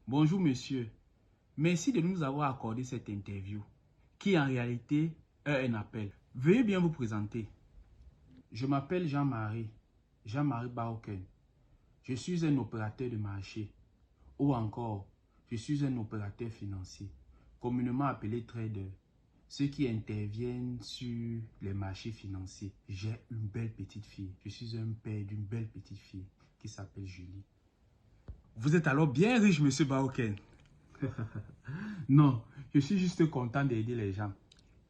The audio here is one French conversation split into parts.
Bonjour monsieur, merci de nous avoir accordé cette interview qui en réalité est un appel. Veuillez bien vous présenter. Je m'appelle Jean-Marie Baoken. Je suis un opérateur de marché ou encore je suis un opérateur financier, communément appelé trader, ceux qui interviennent sur les marchés financiers. J'ai une belle petite fille, je suis un père d'une belle petite fille qui s'appelle Julie. Vous êtes alors bien riche, monsieur Baoken. Non, je suis juste content d'aider les gens.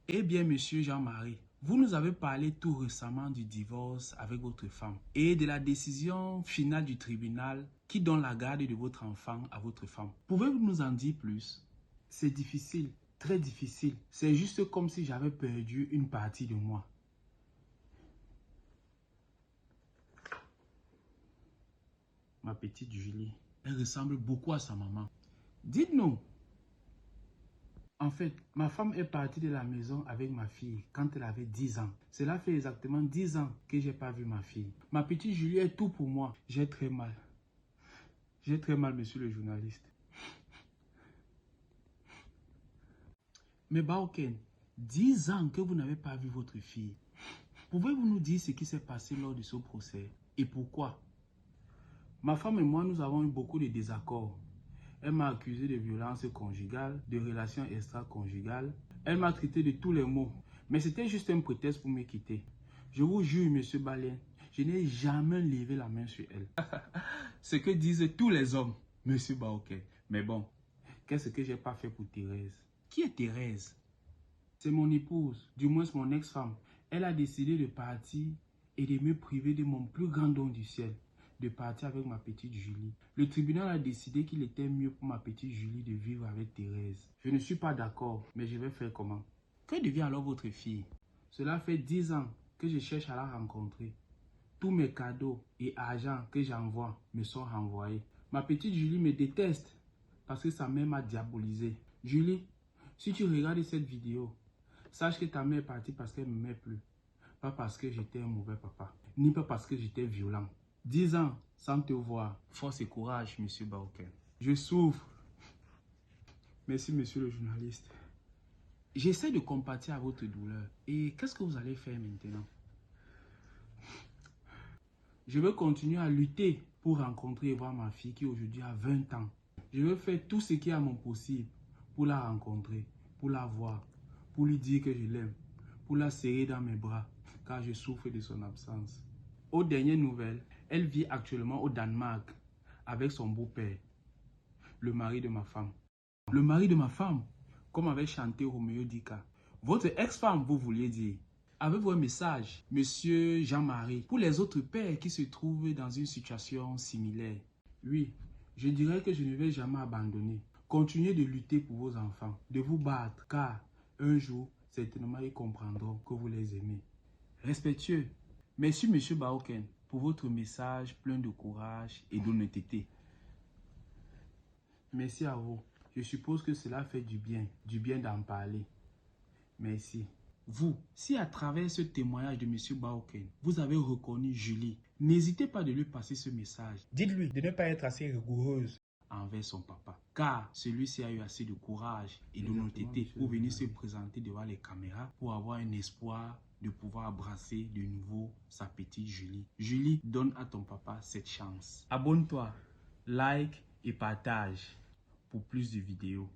Eh bien, monsieur Jean-Marie, vous nous avez parlé tout récemment du divorce avec votre femme et de la décision finale du tribunal qui donne la garde de votre enfant à votre femme. Pouvez-vous nous en dire plus? C'est difficile, très difficile. C'est juste comme si j'avais perdu une partie de moi. Ma petite Julie, elle ressemble beaucoup à sa maman. Dites-nous. En fait, ma femme est partie de la maison avec ma fille quand elle avait 10 ans. Cela fait exactement 10 ans que je n'ai pas vu ma fille. Ma petite Julie est tout pour moi. J'ai très mal. J'ai très mal, monsieur le journaliste. Mais Baoken, 10 ans que vous n'avez pas vu votre fille. Pouvez-vous nous dire ce qui s'est passé lors de ce procès et pourquoi? Ma femme et moi, nous avons eu beaucoup de désaccords. Elle m'a accusé de violence conjugale, de relations extra-conjugales. Elle m'a traité de tous les maux. Mais c'était juste un prétexte pour me quitter. Je vous jure, monsieur Balin, je n'ai jamais levé la main sur elle. Ce que disent tous les hommes, monsieur Baoken. Mais bon, qu'est-ce que j'ai pas fait pour Thérèse? Qui est Thérèse? C'est mon épouse, du moins mon ex-femme. Elle a décidé de partir et de me priver de mon plus grand don du ciel, de partir avec ma petite Julie. Le tribunal a décidé qu'il était mieux pour ma petite Julie de vivre avec Thérèse. Je ne suis pas d'accord, mais je vais faire comment? Que devient alors votre fille? Cela fait 10 ans que je cherche à la rencontrer. Tous mes cadeaux et argent que j'envoie me sont renvoyés. Ma petite Julie me déteste parce que sa mère m'a diabolisé. Julie, si tu regardes cette vidéo, sache que ta mère est partie parce qu'elle ne m'aimait plus. Pas parce que j'étais un mauvais papa, ni pas parce que j'étais violent. 10 ans sans te voir. Force et courage, monsieur Baoken. Je souffre. Merci, monsieur le journaliste. J'essaie de compatir à votre douleur. Et qu'est-ce que vous allez faire maintenant? Je veux continuer à lutter pour rencontrer et voir ma fille qui aujourd'hui a 20 ans. Je veux faire tout ce qui est à mon possible pour la rencontrer, pour la voir, pour lui dire que je l'aime, pour la serrer dans mes bras, car je souffre de son absence. Aux dernières nouvelles, elle vit actuellement au Danemark avec son beau-père, le mari de ma femme. Le mari de ma femme, comme avait chanté Roméo Dika. Votre ex-femme, vous vouliez dire. Avez-vous un message, monsieur Jean-Marie, pour les autres pères qui se trouvent dans une situation similaire? Oui, je dirais que je ne vais jamais abandonner. Continuez de lutter pour vos enfants, de vous battre, car un jour, certainement, ils comprendront que vous les aimez. Respectueux, merci monsieur Baoken pour votre message plein de courage et d'honnêteté. Merci à vous. Je suppose que cela fait du bien d'en parler. Merci. Vous, si à travers ce témoignage de monsieur Baoken, vous avez reconnu Julie, n'hésitez pas de lui passer ce message. Dites-lui de ne pas être assez rigoureuse envers son papa, car celui-ci a eu assez de courage et d'honnêteté pour venir se présenter devant les caméras pour avoir un espoir de pouvoir embrasser de nouveau sa petite Julie. Julie, donne à ton papa cette chance. Abonne-toi, like et partage pour plus de vidéos.